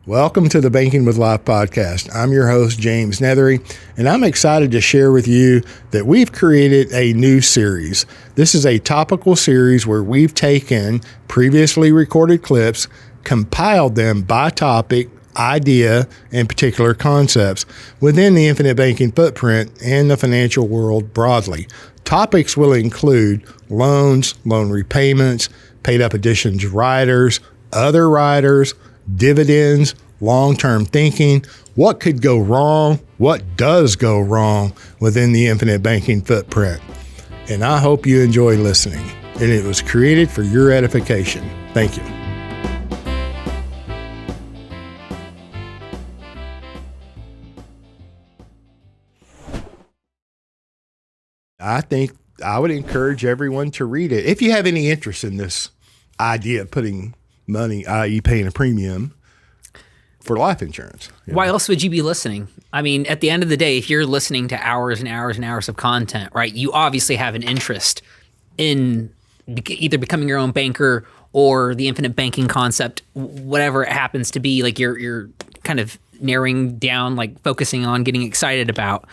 Welcome to the Banking with Life podcast. I'm your host, James Neathery, and I'm excited to share with you that we've created a new series. This is a topical series where we've taken previously recorded clips, compiled them by topic, idea, and particular concepts within the infinite banking footprint and the financial world broadly. Topics will include loans, loan repayments, paid up additions riders, other riders, dividends, long-term thinking, what could go wrong, what does go wrong within the infinite banking footprint. And I hope you enjoy listening. And it was created for your edification. Thank you. I think I would encourage everyone to read it. If you have any interest in this idea of putting money, i.e. paying a premium for life insurance. Why else would you be listening? I mean, at the end of the day, if you're listening to hours and hours and hours of content, right, you obviously have an interest in either becoming your own banker or the infinite banking concept, whatever it happens to be. Like you're kind of narrowing down, like focusing on getting excited about.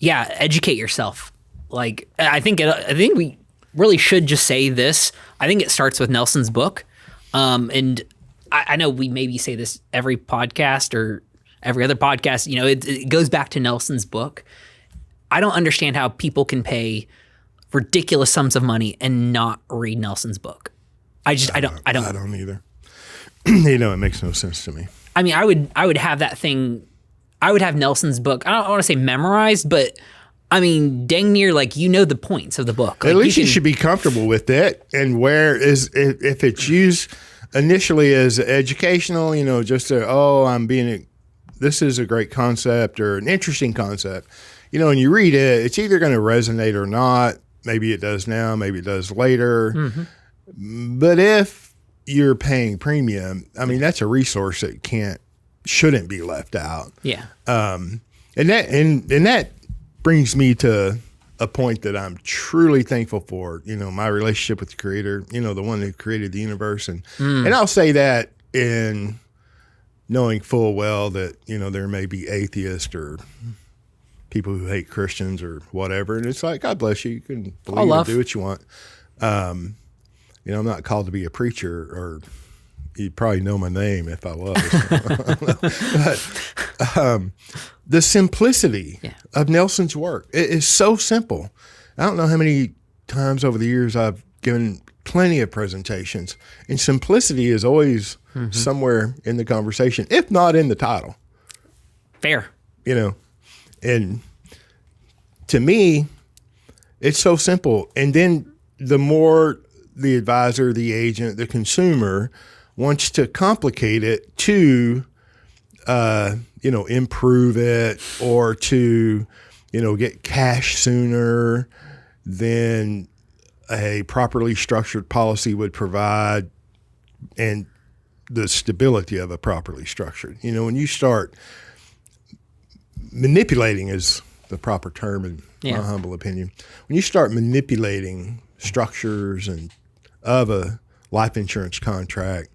Educate yourself. Like I think we really should just say this. I think it starts with Nelson's book. And I know we maybe say this every podcast or every other podcast, it goes back to Nelson's book. I don't understand how people can pay ridiculous sums of money and not read Nelson's book. I don't either. It makes no sense to me. I mean, I would have that thing. I would have Nelson's book. I don't want to say memorized, but I mean, dang near the points of the book. At least you should be comfortable with it. And if it's used initially as educational, this is a great concept or an interesting concept, and you read it, it's either going to resonate or not. Maybe it does now, maybe it does later. Mm-hmm. But if you're paying premium, I mean, that's a resource that shouldn't be left out. Yeah. And that brings me to a point that I'm truly thankful for, my relationship with the Creator, the one who created the universe. And I'll say that in knowing full well that, there may be atheists or people who hate Christians or whatever. And it's like, God bless you. You can believe and do what you want. I'm not called to be a preacher, or you'd probably know my name if I was. But the simplicity of Nelson's work, it is so simple. I don't know how many times over the years I've given plenty of presentations, and simplicity is always somewhere in the conversation, if not in the title. Fair. And to me, it's so simple. And then the more the advisor, the agent, the consumer wants to complicate it to, improve it or to, get cash sooner than a properly structured policy would provide, and the stability of a properly structured. When you start manipulating is the proper term in my humble opinion. When you start manipulating structures of a life insurance contract,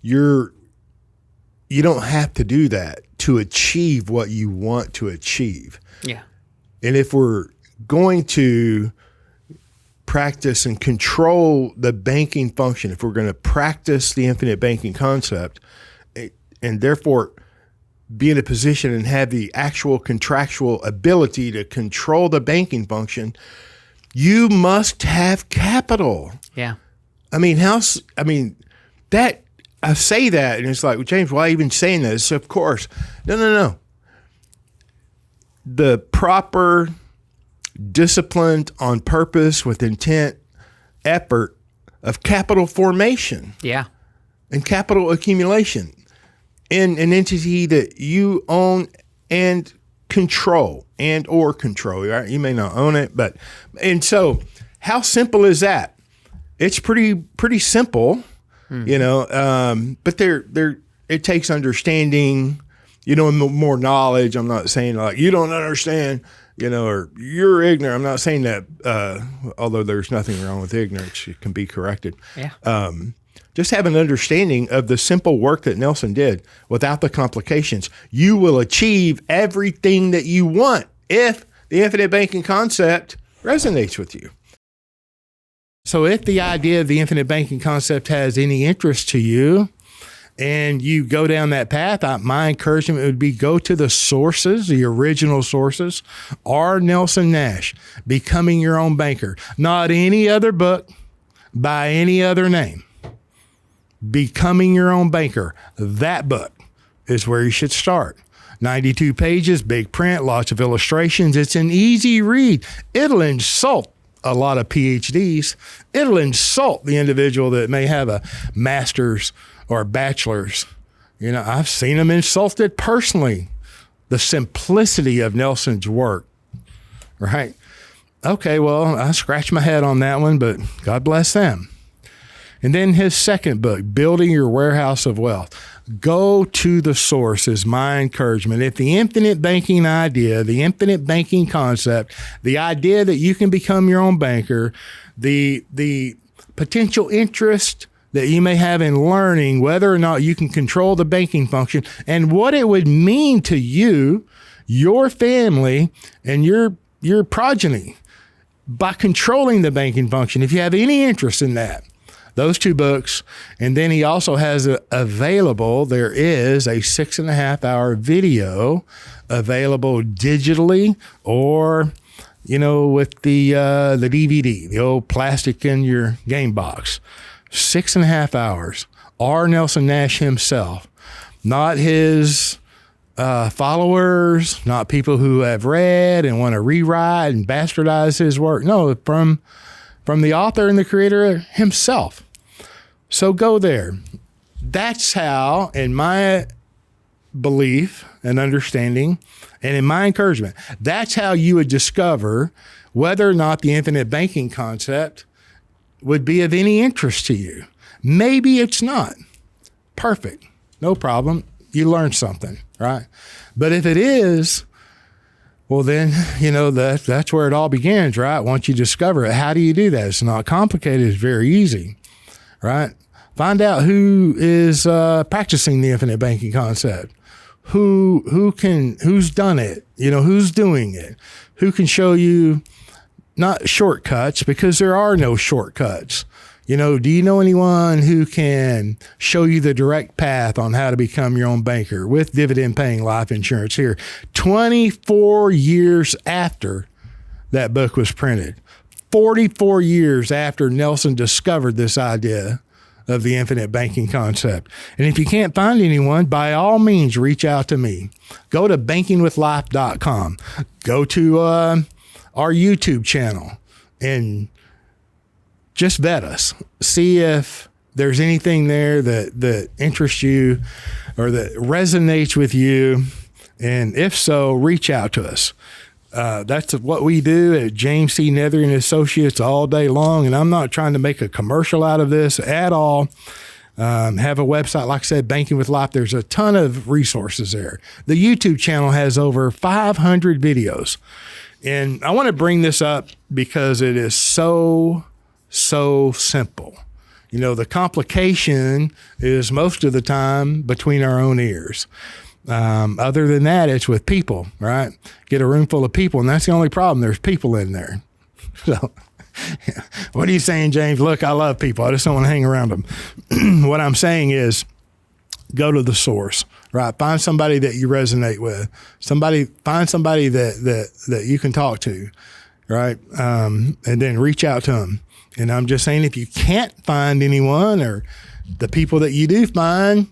you don't have to do that to achieve what you want to achieve. Yeah. And if we're going to practice and control the banking function, if we're going to practice the infinite banking concept, and therefore be in a position and have the actual contractual ability to control the banking function, you must have capital. Yeah. That I say that, and it's like, well, James, why even saying this? Of course. No. The proper, disciplined, on purpose, with intent, effort of capital formation. Yeah. And capital accumulation in an entity that you own and control right? You may not own it, and so how simple is that? It's pretty simple. But it takes understanding, and more knowledge. I'm not saying like you don't understand, or you're ignorant. I'm not saying that, although there's nothing wrong with ignorance, it can be corrected. Yeah. just have an understanding of the simple work that Nelson did without the complications. You will achieve everything that you want if the infinite banking concept resonates with you. So if the idea of the infinite banking concept has any interest to you and you go down that path, my encouragement would be go to the sources, the original sources, R. Nelson Nash, Becoming Your Own Banker. Not any other book by any other name. Becoming Your Own Banker. That book is where you should start. 92 pages, big print, lots of illustrations. It's an easy read. It'll insult a lot of PhDs. It'll insult the individual that may have a master's or a bachelor's. You know, I've seen them insulted personally. The simplicity of Nelson's work, right? Okay, well, I scratched my head on that one, but God bless them. And then his second book, Building Your Warehouse of Wealth. Go to the source is my encouragement. If the infinite banking idea, the infinite banking concept, the idea that you can become your own banker, the potential interest that you may have in learning whether or not you can control the banking function and what it would mean to you, your family, and your progeny by controlling the banking function, if you have any interest in that. Those two books. And then he also has available, there is a 6.5-hour video available digitally or, you know, with the DVD, the old plastic in your game box. 6.5 hours. R. Nelson Nash himself, not his followers, not people who have read and want to rewrite and bastardize his work. No, from the author and the creator himself. So go there. That's how, in my belief and understanding, and in my encouragement, that's how you would discover whether or not the infinite banking concept would be of any interest to you. Maybe it's not. Perfect. No problem. You learned something, right? But if it is, well, then, you know, that's where it all begins, right? Once you discover it, how do you do that? It's not complicated. It's very easy, right? Find out who is practicing the infinite banking concept, who's done it, you know, who's doing it, who can show you not shortcuts, because there are no shortcuts. You know, do you know anyone who can show you the direct path on how to become your own banker with dividend paying life insurance here? 24 years after that book was printed, 44 years after Nelson discovered this idea of the infinite banking concept. And if you can't find anyone, by all means, reach out to me. Go to bankingwithlife.com. Go to our YouTube channel and just vet us. See if there's anything there that interests you or that resonates with you. And if so, reach out to us. That's what we do at James C. Neathery and Associates all day long. And I'm not trying to make a commercial out of this at all. Have a website, like I said, Banking with Life. There's a ton of resources there. The YouTube channel has over 500 videos. And I want to bring this up because it is so simple. You know, the complication is most of the time between our own ears. Other than that, it's with people, right? Get a room full of people, and that's the only problem. There's people in there. So what are you saying, James? Look, I love people. I just don't want to hang around them. What I'm saying is go to the source, right? Find somebody that you resonate with. Find somebody that you can talk to, right? And then reach out to them. And I'm just saying, if you can't find anyone, or the people that you do find,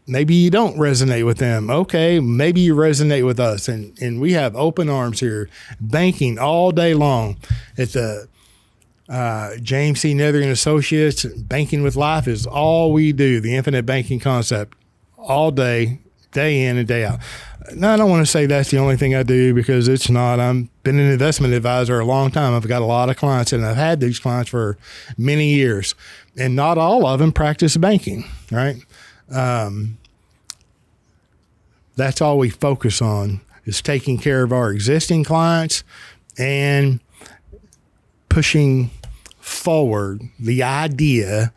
maybe you don't resonate with them. Okay, maybe you resonate with us. And we have open arms here, banking all day long at the James C. Neathery and Associates. Banking with Life is all we do, the infinite banking concept, all day, day in and day out. Now, I don't want to say that's the only thing I do, because it's not. I've been an investment advisor a long time. I've got a lot of clients, and I've had these clients for many years, and not all of them practice banking, right? That's all we focus on, is taking care of our existing clients and pushing forward the idea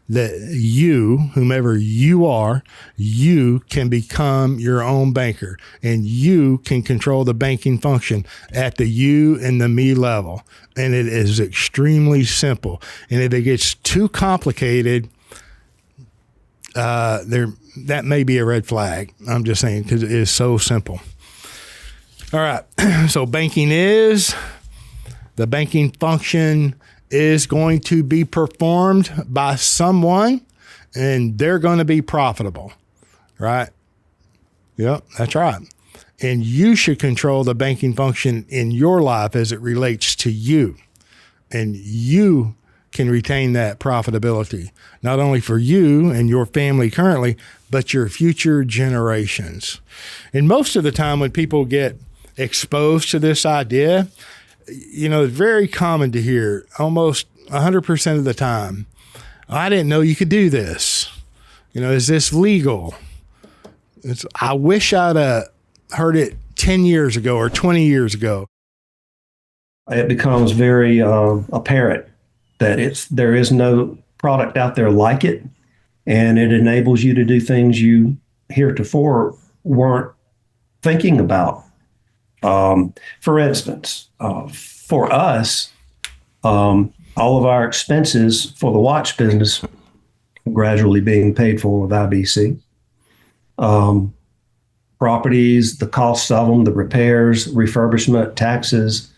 that you, whomever you are, you can become your own banker, and you can control the banking function at the you and the me level. And it is extremely simple. And if it gets too complicated, that may be a red flag. I'm just saying, because it is so simple. All right. So the banking function is going to be performed by someone, and they're going to be profitable, right? Yep, that's right. And you should control the banking function in your life as it relates to you. And you can retain that profitability, not only for you and your family currently, but your future generations. And most of the time when people get exposed to this idea, it's very common to hear almost 100% of the time, I didn't know you could do this. Is this legal? I wish I'd heard it 10 years ago or 20 years ago. It becomes very apparent that there is no product out there like it, and it enables you to do things you heretofore weren't thinking about. For instance, for us, all of our expenses for the watch business gradually being paid for with IBC. Properties, the costs of them, the repairs, refurbishment, taxes,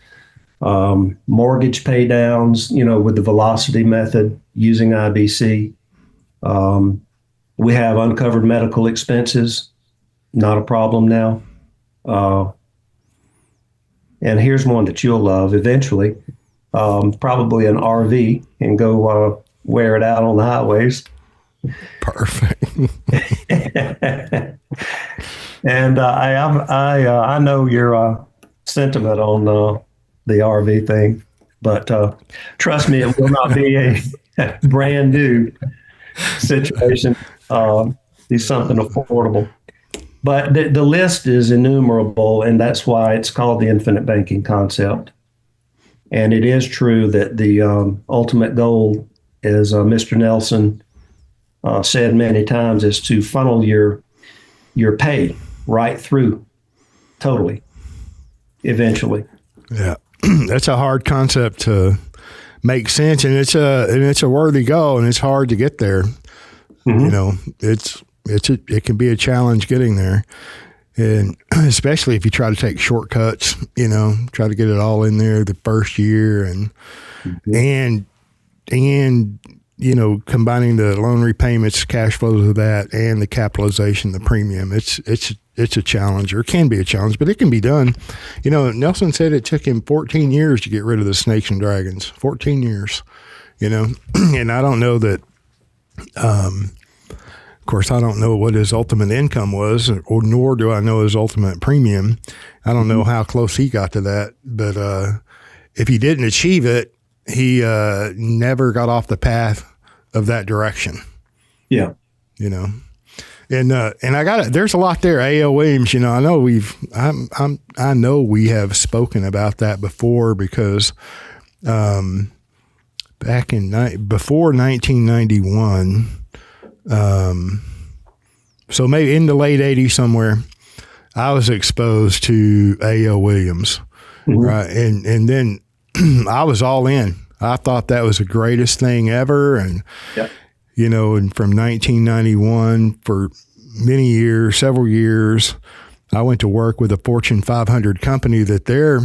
mortgage pay downs, with the velocity method using IBC. We have uncovered medical expenses, not a problem now. And here's one that you'll love eventually, probably an RV, and go wear it out on the highways. Perfect. And I know your sentiment on the RV thing, but trust me, it will not be a brand new situation. Be something affordable. But the list is innumerable, and that's why it's called the infinite banking concept. And it is true that the ultimate goal, as Mr. Nelson said many times, is to funnel your pay right through totally, eventually. Yeah, that's a hard concept to make sense, and it's a worthy goal, and it's hard to get there. Mm-hmm. It can be a challenge getting there, and especially if you try to take shortcuts, try to get it all in there the first year, and combining the loan repayments, cash flows of that, and the capitalization, the premium. It's a challenge, or can be a challenge, but it can be done. Nelson said it took him 14 years to get rid of the snakes and dragons. 14 years, and I don't know that. Of course, I don't know what his ultimate income was, or nor do I know his ultimate premium. I don't know how close he got to that, but if he didn't achieve it, he never got off the path of that direction. Yeah, and I got it. There's a lot there. A.O. Williams, I know we have spoken about that before, because before 1991. So maybe in the late 80s somewhere, I was exposed to A.O. Williams, mm-hmm. right? And then I was all in. I thought that was the greatest thing ever. And, and from 1991 for many years, several years, I went to work with a Fortune 500 company that their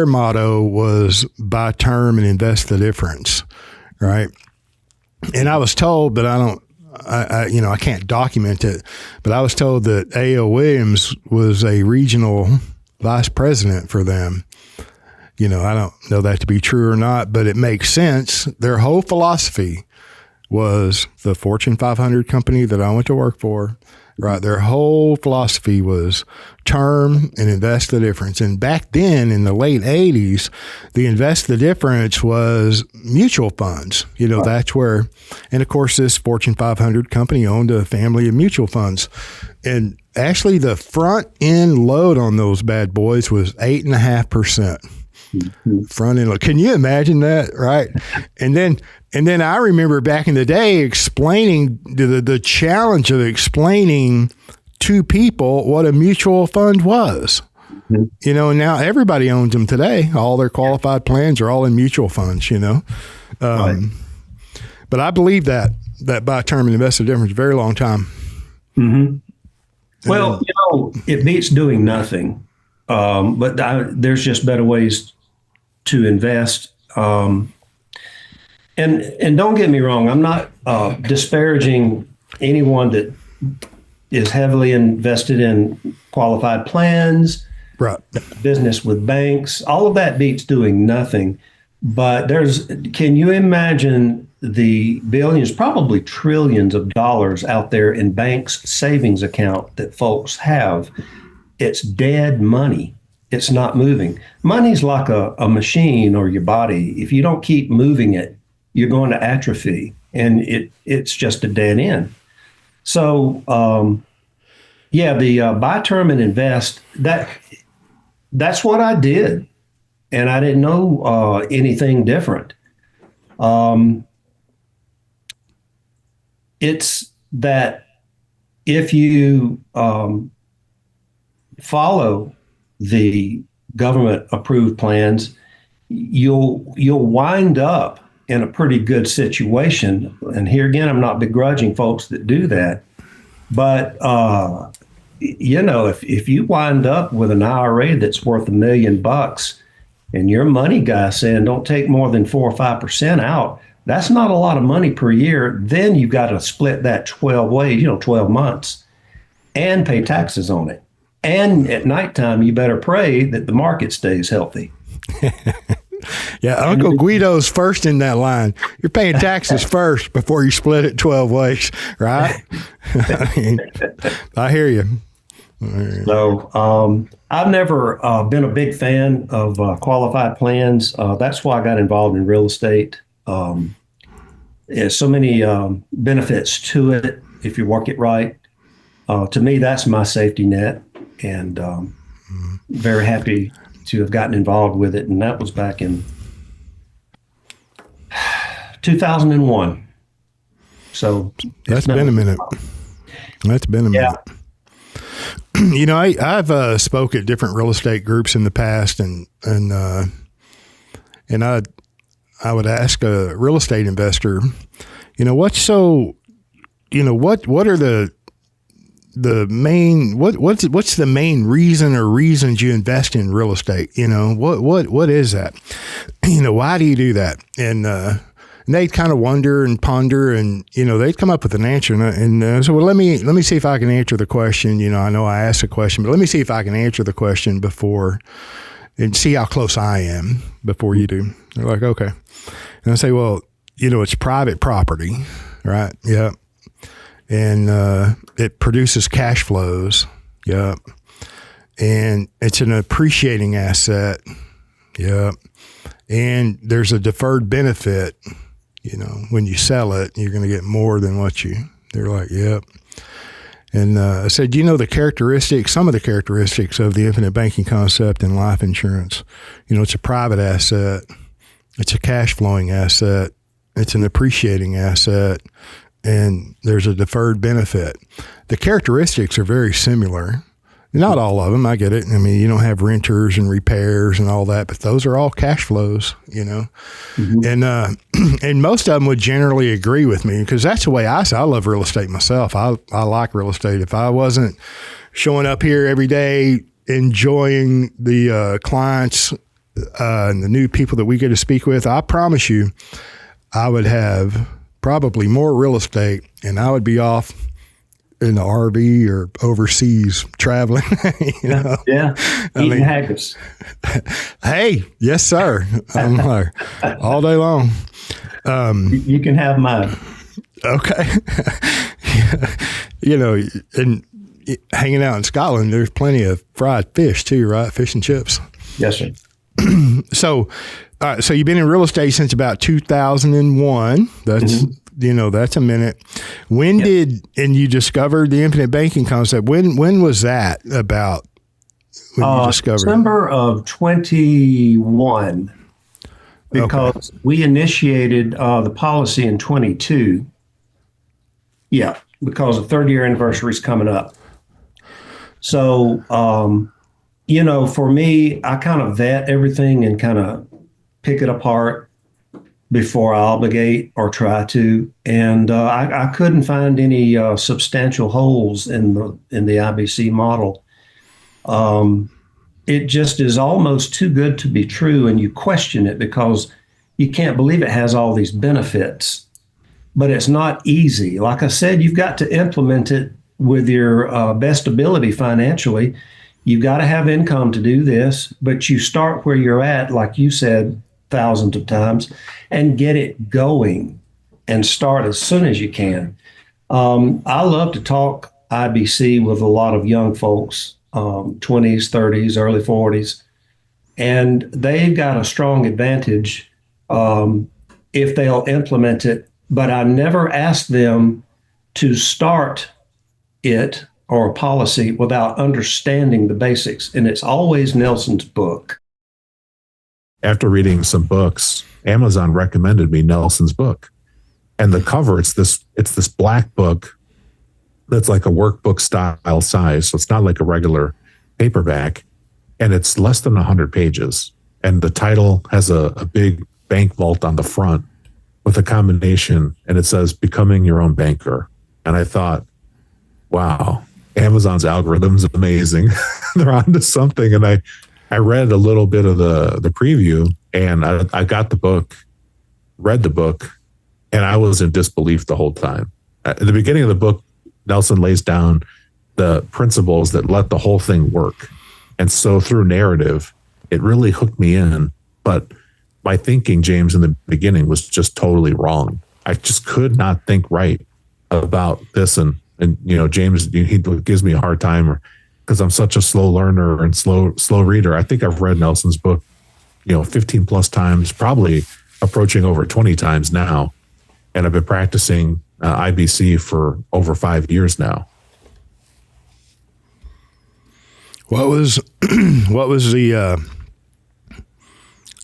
motto was buy term and invest the difference, right? And I was told, but I can't document it, but I was told that A.O. Williams was a regional vice president for them. I don't know that to be true or not, but it makes sense. Their whole philosophy was the Fortune 500 company that I went to work for, right? Their whole philosophy was term and invest the difference. And back then in the late 80s, the invest the difference was mutual funds. That's where, and of course, this Fortune 500 company owned a family of mutual funds. And actually the front end load on those bad boys was 8.5%. Front end load. Can you imagine that? Right. And then I remember back in the day explaining the challenge of explaining to people what a mutual fund was. You know, and now everybody owns them today. All their qualified plans are all in mutual funds, you know. Right. But I believe that buy term and invest a difference a very long time. Well, you know, it beats doing nothing. But there's just better ways to invest. And don't get me wrong, I'm not disparaging anyone that is heavily invested in qualified plans, right? Business with banks. All of that beats doing nothing. But can you imagine the billions, probably trillions of dollars out there in banks' savings account that folks have? It's dead money. It's not moving. Money's like a machine or your body. If you don't keep moving it, you're going to atrophy, and it's just a dead end. So, the buy term and invest, that's what I did. And I didn't know anything different. It's that if you follow the government approved plans, you'll wind up in a pretty good situation. And here again, I'm not begrudging folks that do that, but you know, if you wind up with an IRA that's worth $1 million and your money guy saying don't take more than 4 or 5% out, that's not a lot of money per year. Then you've got to split that 12 ways, 12 months, and pay taxes on it. And at nighttime, you better pray that the market stays healthy. Yeah, Uncle Guido's first in that line. You're paying taxes first before you split it 12 ways, right? I hear you. So I've never been a big fan of qualified plans. That's why I got involved in real estate. There's so many benefits to it if you work it right. To me, that's my safety net, and very happy to have gotten involved with it. And that was back in 2001. So that's been a minute. That's been a minute. You know, I've spoke at different real estate groups in the past, and I would ask a real estate investor, what's the main what's the main reason or reasons you invest in real estate? What is that? Why do you do that? And they'd kind of wonder and ponder, and they'd come up with an answer. And so, well, let me see if I can answer the question. I know I asked the question, but let me see if I can answer the question before, and see how close I am before you do. They're like, okay. And I say, well, it's private property, right? Yeah. And it produces cash flows. Yeah. And it's an appreciating asset. Yeah. And there's a deferred benefit. When you sell it, you're going to get more than they're like, yep. And I said, some of the characteristics of the infinite banking concept in life insurance? It's a private asset. It's a cash flowing asset. It's an appreciating asset. And there's a deferred benefit. The characteristics are very similar. Not all of them, I get it. I mean, you don't have renters and repairs and all that, but those are all cash flows, Mm-hmm. And most of them would generally agree with me, because that's the way I say. I love real estate myself. I like real estate. If I wasn't showing up here every day, enjoying the clients and the new people that we get to speak with, I promise you, I would have probably more real estate, and I would be off in the RV or overseas traveling. Yeah. Eating haggis. Hey, yes, sir. I'm like, all day long. You can have mine. Okay. And hanging out in Scotland, there's plenty of fried fish too, right? Fish and chips. Yes, sir. So you've been in real estate since about 2001. That's, that's a minute. When and you discovered the infinite banking concept? When was that about? when you discovered it? December of 21, because we initiated the policy in 22. Yeah, because the 3rd-year anniversary is coming up. So, for me, I kind of vet everything and kind of pick it apart before I obligate or try to. And I couldn't find any substantial holes in the IBC model. It just is almost too good to be true, and you question it because you can't believe it has all these benefits. But it's not easy. Like I said, you've got to implement it with your best ability financially. You've got to have income to do this, but you start where you're at, like you said thousands of times, and get it going and start as soon as you can. I love to talk IBC with a lot of young folks, 20s, 30s, early 40s, and they've got a strong advantage if they'll implement it. But I never ask them to start it or a policy without understanding the basics. And it's always Nelson's book. After reading some books, Amazon recommended me Nelson's book. And the cover, it's this black book that's like a workbook style size. So it's not like a regular paperback. And it's less than 100 pages. And the title has a big bank vault on the front with a combination, and it says Becoming Your Own Banker. And I thought, wow, Amazon's algorithm's amazing. They're onto something. And I read a little bit of the preview, and I got the book, read the book, and I was in disbelief the whole time. At the beginning of the book, Nelson lays down the principles that let the whole thing work. And so through narrative, it really hooked me in. But my thinking, James, in the beginning was just totally wrong. I just could not think right about this. And James, he gives me a hard time because I'm such a slow learner and slow reader. I think I've read Nelson's book, 15 plus times, probably approaching over 20 times now. And I've been practicing IBC for over 5 years now. What was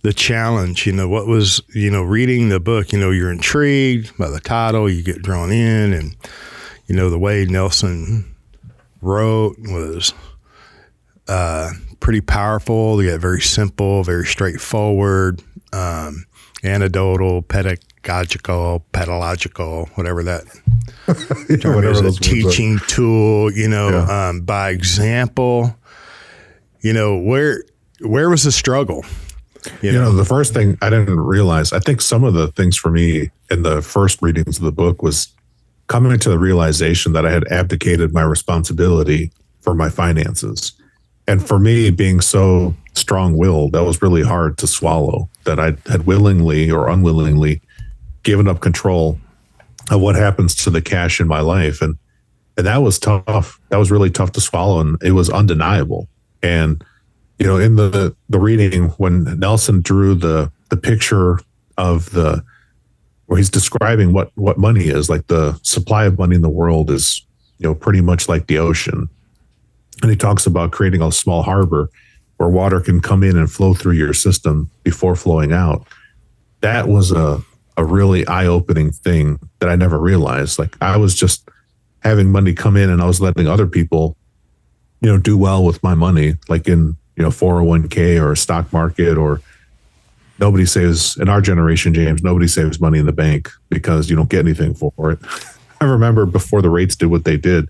the challenge? What was, reading the book, you're intrigued by the title, you get drawn in, and, the way Nelson wrote was pretty powerful. Yet very simple, very straightforward, anecdotal, pedagogical, whatever that term is, a teaching tool, by example. Where was the struggle? The first thing I didn't realize, I think some of the things for me in the first readings of the book was coming to the realization that I had abdicated my responsibility for my finances. And for me, being so strong-willed, that was really hard to swallow, that I had willingly or unwillingly given up control of what happens to the cash in my life. And that was tough. That was really tough to swallow, and it was undeniable. And in the reading, when Nelson drew the picture of where he's describing what money is, like the supply of money in the world is, pretty much like the ocean. And he talks about creating a small harbor where water can come in and flow through your system before flowing out. That was a really eye-opening thing that I never realized. Like, I was just having money come in and I was letting other people, do well with my money, like in 401k or stock market, or nobody saves in our generation, James, nobody saves money in the bank because you don't get anything for it. I remember before the rates did what they did,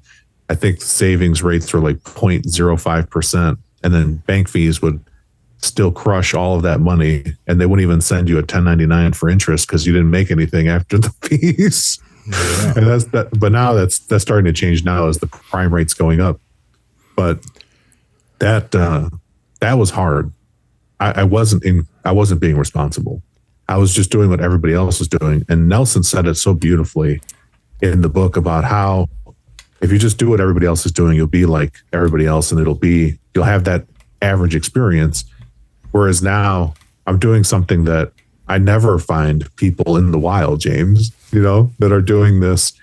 I think savings rates were like 0.05%, and then bank fees would still crush all of that money, and they wouldn't even send you a 1099 for interest because you didn't make anything after the fees. Yeah. And that's that. But now that's starting to change now as the prime rate's going up. But that was hard. I wasn't being responsible. I was just doing what everybody else was doing. And Nelson said it so beautifully in the book about how if you just do what everybody else is doing, you'll be like everybody else, and you'll have that average experience. Whereas now I'm doing something that I never find people in the wild, James, that are doing this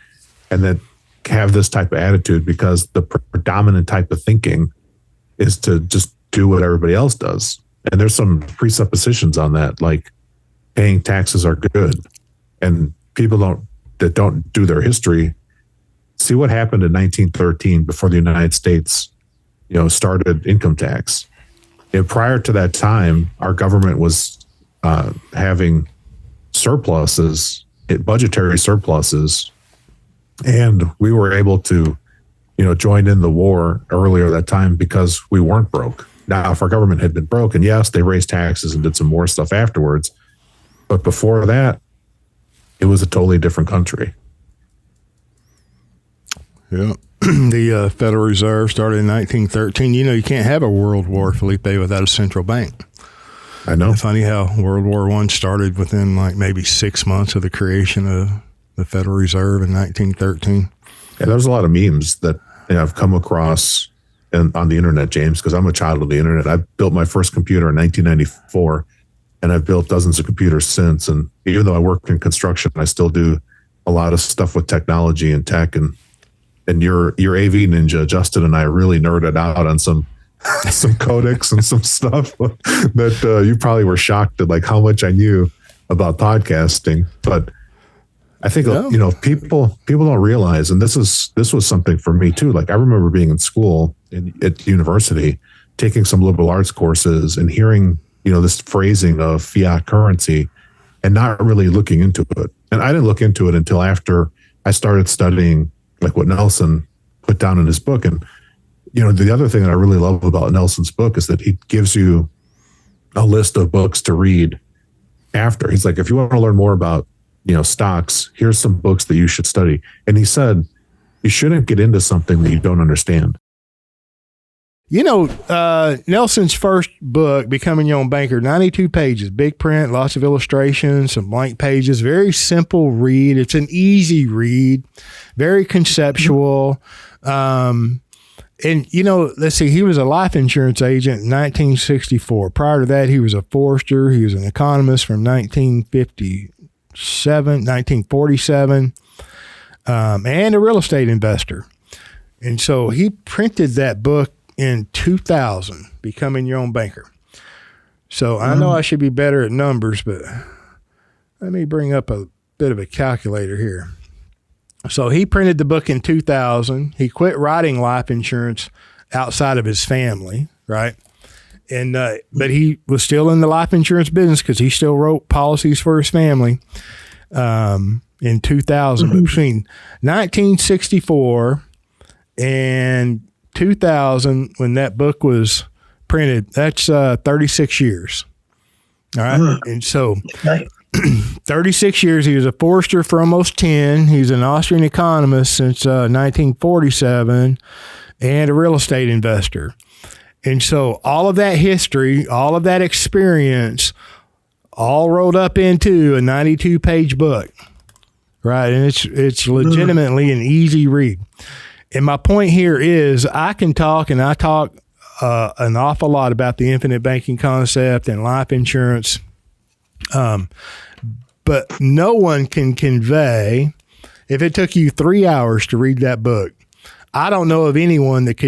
and that have this type of attitude, because the predominant type of thinking is to just do what everybody else does. And there's some presuppositions on that, like paying taxes are good. And people that don't do their history, see what happened in 1913 before the United States, started income tax. And prior to that time, our government was having surpluses, budgetary surpluses, and we were able to, join in the war earlier that time because we weren't broke. Now, if our government had been broke, and yes, they raised taxes and did some more stuff afterwards, but before that, it was a totally different country. Yeah. The Federal Reserve started in 1913. You can't have a world war, Felipe, without a central bank. I know. It's funny how World War I started within like maybe 6 months of the creation of the Federal Reserve in 1913. Yeah, there's a lot of memes that I've come across on the internet, James, because I'm a child of the internet. I built my first computer in 1994, and I've built dozens of computers since. And even though I work in construction, I still do a lot of stuff with technology and tech. And your AV ninja, Justin, and I really nerded out on some codecs and some stuff that you probably were shocked at, like how much I knew about podcasting. But I think people don't realize, and this was something for me too. Like I remember being in school at university, taking some liberal arts courses and hearing this phrasing of fiat currency, and not really looking into it. And I didn't look into it until after I started studying like what Nelson put down in his book. And the other thing that I really love about Nelson's book is that he gives you a list of books to read after. He's like, if you want to learn more about, stocks, here's some books that you should study. And he said, you shouldn't get into something that you don't understand. Nelson's first book, Becoming Your Own Banker, 92 pages, big print, lots of illustrations, some blank pages, very simple read. It's an easy read, very conceptual. And, let's see, he was a life insurance agent in 1964. Prior to that, he was a forester. He was an economist from 1947, and a real estate investor. And so he printed that book in 2000, Becoming Your Own Banker. So I know I should be better at numbers, but let me bring up a bit of a calculator here. So he printed the book in 2000. He quit writing life insurance outside of his family, right? And but he was still in the life insurance business because he still wrote policies for his family in 2000. But between 1964 and 2000, when that book was printed, that's 36 years. All right. And so 36 years, he was a forester for almost 10. He's an Austrian economist since 1947 and a real estate investor. And so all of that history, all of that experience, all rolled up into a 92-page book, right? And it's legitimately an easy read. And my point here is I talk an awful lot about the infinite banking concept and life insurance, but no one can convey, if it took you 3 hours to read that book, I don't know of anyone that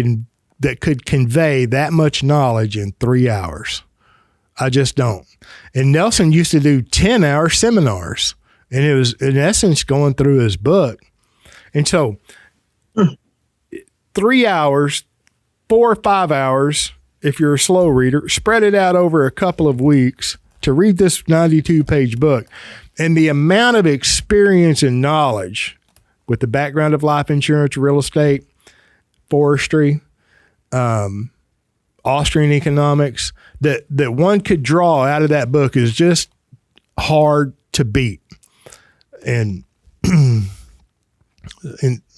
could convey that much knowledge in 3 hours. I just don't. And Nelson used to do 10-hour seminars, and it was in essence going through his book. And so 3 hours, 4 or 5 hours, if you're a slow reader, spread it out over a couple of weeks to read this 92-page book. And the amount of experience and knowledge with the background of life insurance, real estate, forestry, Austrian economics, that one could draw out of that book is just hard to beat. And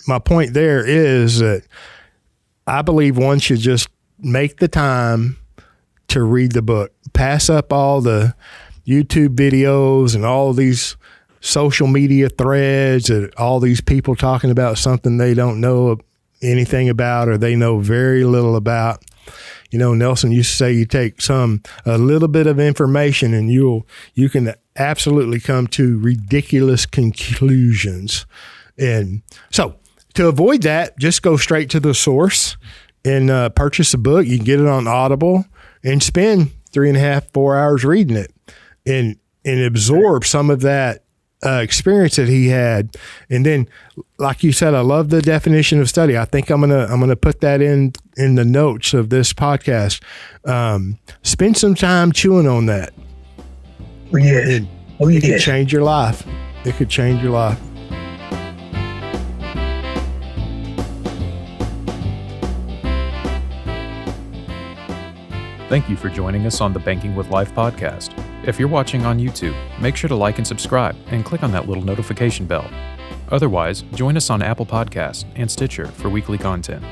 my point there is that I believe one should just make the time to read the book. Pass up all the YouTube videos and all of these social media threads and all these people talking about something they don't know anything about or they know very little about. Nelson used to say you take a little bit of information and you can absolutely come to ridiculous conclusions. And so to avoid that, just go straight to the source and purchase a book. You can get it on Audible and spend 3.5, 4 hours reading it and absorb some of that experience that he had. And then, like you said, I love the definition of study. I think I'm gonna put that in the notes of this podcast. Spend some time chewing on that. Oh, yes. It could change your life. It could change your life. Thank you for joining us on the Banking with Life podcast. If you're watching on YouTube, make sure to like and subscribe and click on that little notification bell. Otherwise, join us on Apple Podcasts and Stitcher for weekly content.